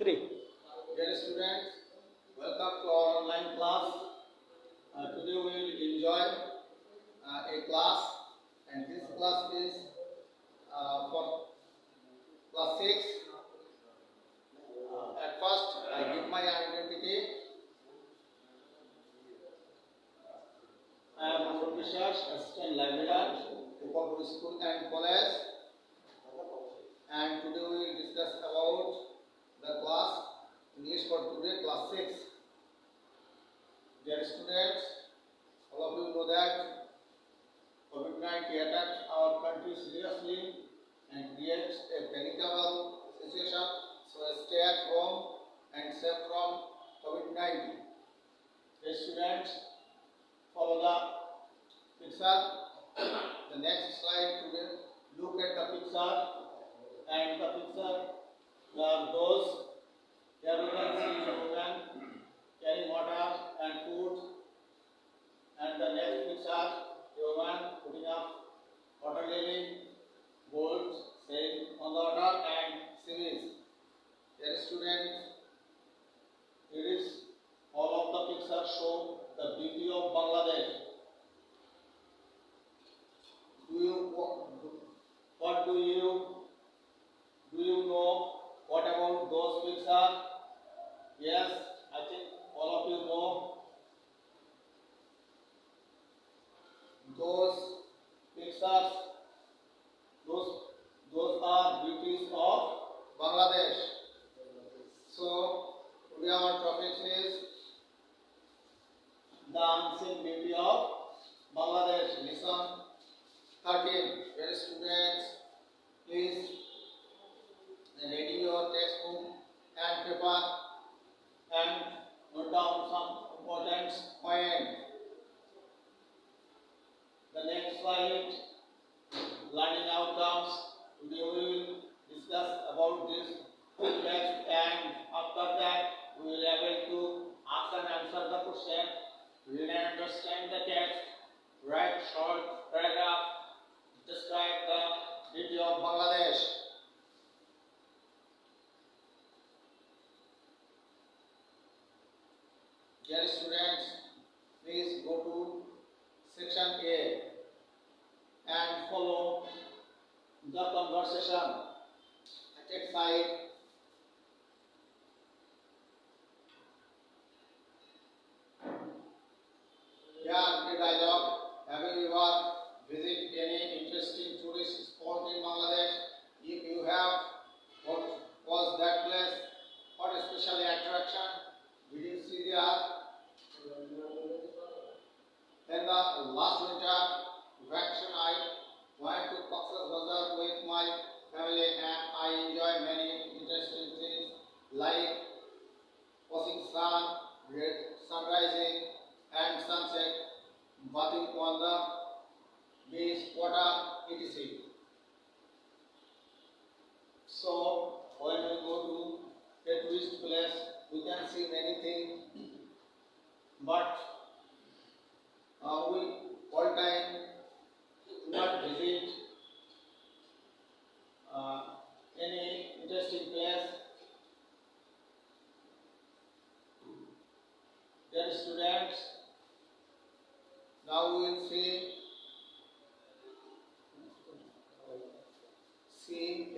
Three. Dear students, welcome to our online class. Today we will enjoy a class, and this class is for class 6. At first, I give my identity. I am Amrut Biswas, Assistant Librarian, Upapur School and College. And today we will discuss about the class English for today, class 6. Dear students, all of you know that COVID-19 attacked our country seriously and creates a panicable situation. So stay at home and safe from COVID-19. Dear students, follow the picture. The next slide today. Look at the picture, and the picture there are those. Here we can see a woman carrying water and food, and the next picture, a woman putting up water lily, gold, saying on the water and series. Dear students, it is all of the pictures show the beauty of Bangladesh. What do you know what about those pictures? Yes, I think all of you know those pictures. Those are beauties of Bangladesh. So today our topic is the unseen beauty of Bangladesh. Lesson 13. Dear students, please ready your textbook and paper and note down some important points. The next slide, learning outcomes. Today we will discuss about this text, and after that we will be able to ask and answer the question. We will understand the text, write short paragraph, describe the beauty of Bangladesh. Dear students, please go to section A and follow the conversation. Take side. Here the dialogue. Have you ever visited any interesting tourist spot in Bangladesh? If you have, what was that place? What special attraction did you see there? In the last winter vacation, I went to Cox's Bazar with my family, and I enjoyed many interesting things like watching sunrising and sunset, bathing on the beach, water, etc. So when we go to a tourist place, we can see many things, but we all time do not visit any interesting place. Dear students, now we will see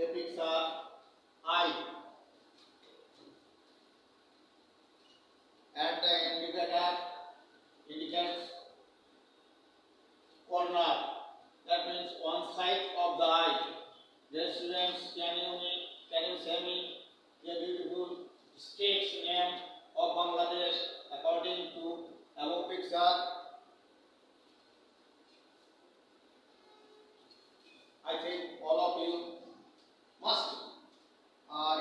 a picture. Eye and the indicator indicates corner. That means one side of the eye. Dear students, can you say me a beautiful state's name of Bangladesh according to above picture? I think all of you must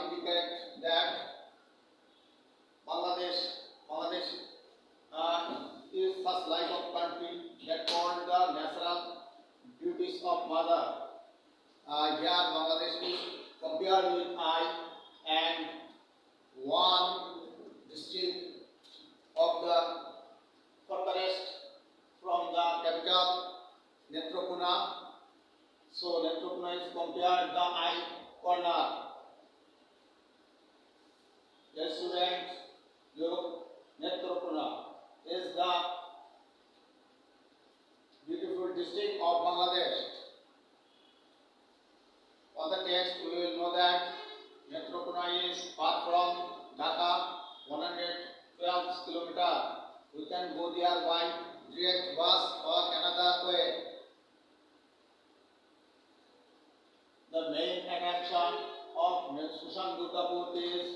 indicate that Bangladesh is such like of country that called the natural beauties of mother. Here Bangladesh is compared with I, and one district of the farthest from the capital Netrokona. So Netrokona is compared the I corner. Dear students, look, Netrokuna is the beautiful district of Bangladesh. On the text, we will know that Netrokuna is far from Dhaka, 112 kilometers. We can go there by direct bus or another way. The main attraction of Sushant is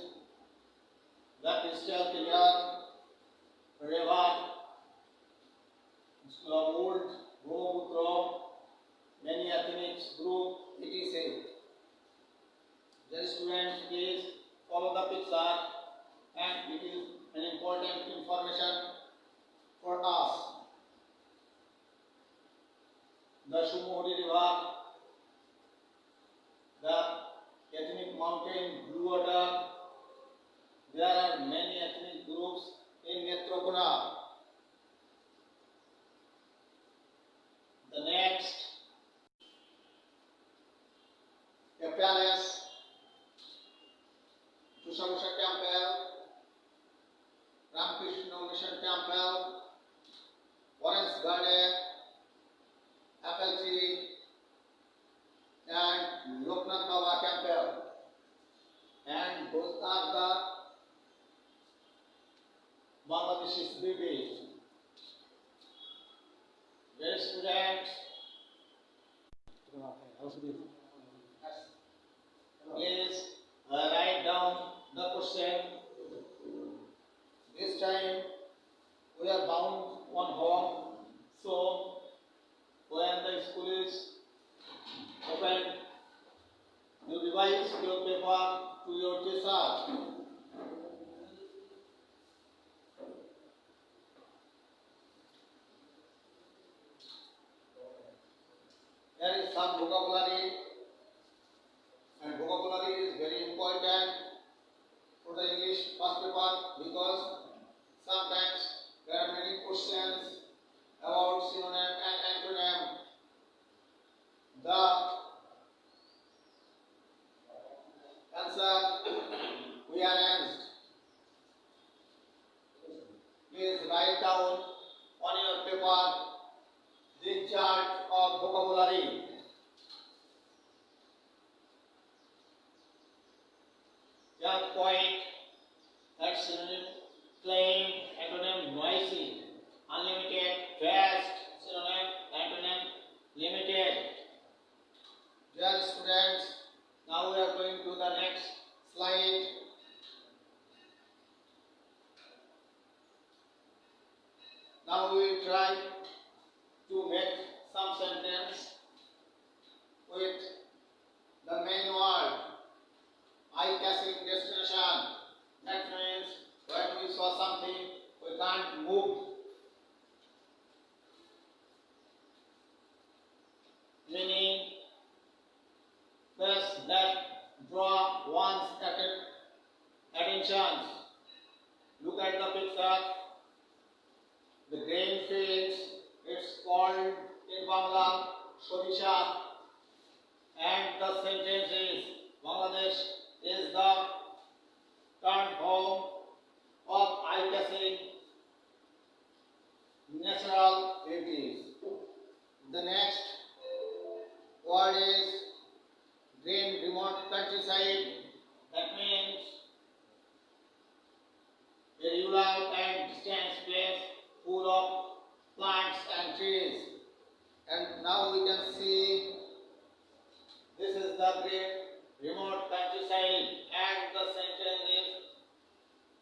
the crystal clear river, old Brahmaputra, many ethnic group, etc. The students, please follow the picture, and it is an important information for us. The Shumohri River, the ethnic mountain, blue water. There are many ethnic groups in Netrokuna. The next, a palace, Tushamsha Temple, Ramakrishna Mission Temple, Orange Garden, Apple Tree, and Loknath Baba Temple. And those are the Bangladesh's beauties. Dear students, please write down the question. This time we are bound on home, so when the school is open, you revise your paper to your teacher. There is some vocabulary, and vocabulary is very important for the English first paper because sometimes there are many questions about synonym and antonym. The answer we arranged. Please write down on your paper this chart of vocabulary. Just point at synonym, claim, antonym, noisy, unlimited, fast, synonym, antonym, limited. Dear students, now we are going to the next slide. Now we will try to make some sentence with the main word, eye-catching destination. That means when we saw something, we can't move. Meaning, place that draw one's attention. Look at the picture. The grain fields, it's called in Bangla Sodisha, and the sentence is Bangladesh is the current home of eye-catching natural beauties. The next word is green remote countryside. That means a rural and distant place full of plants and trees. And now we can see this is the green remote countryside, and the sentence is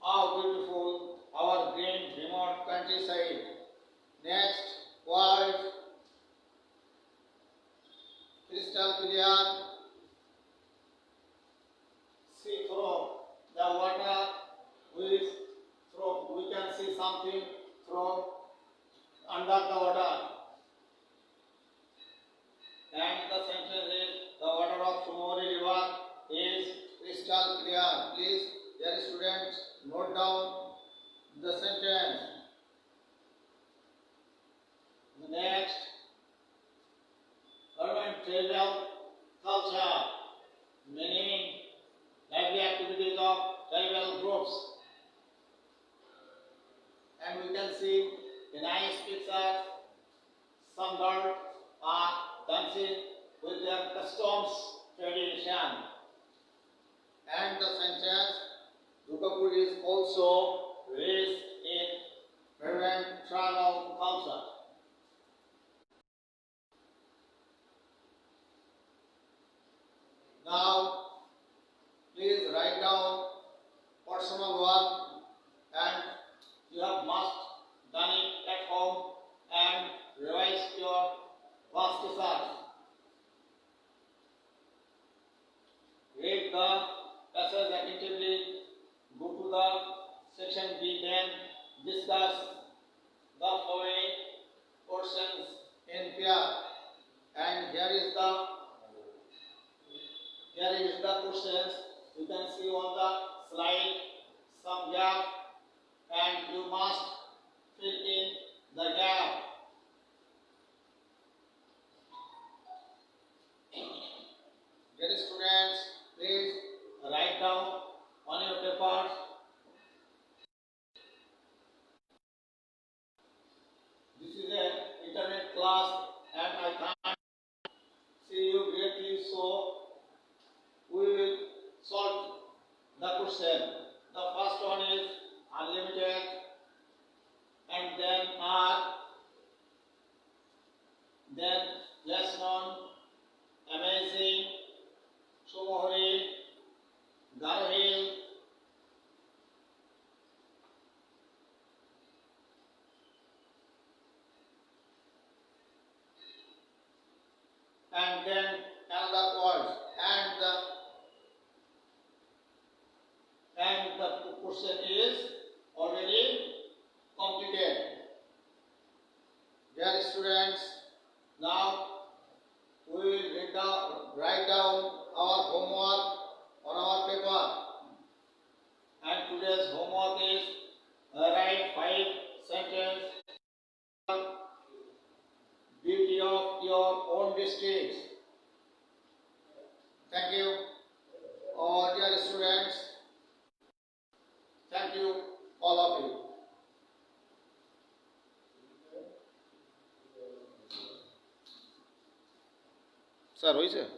how beautiful our green remote countryside. Next word, crystal clear. See through the water with through, we can see something from under the water. And the sentence is the water of Shumohri River is Guru is also raised in Reverend Tranam Khalsa. Now, please write down personal work, and you have must done it at home and revise your past research. Read the passage attentively, go to the section B, then discuss the following portions in pair. And here is the questions. You can see on the slide some gap, and you must fill in the gap. Dear students, please write down on your papers. This is an internet class and I can't see you greatly, so we will solve the question. The first one is unlimited, and then R, then less known, amazing, Somohori, Garhil, and then another words, and the question is already completed. Dear students, now we will write down our homework on our paper. And today's homework is write 5 sentences beauty of your own district. Thank you, all dear students. Thank you, all of you. Sir, who is it?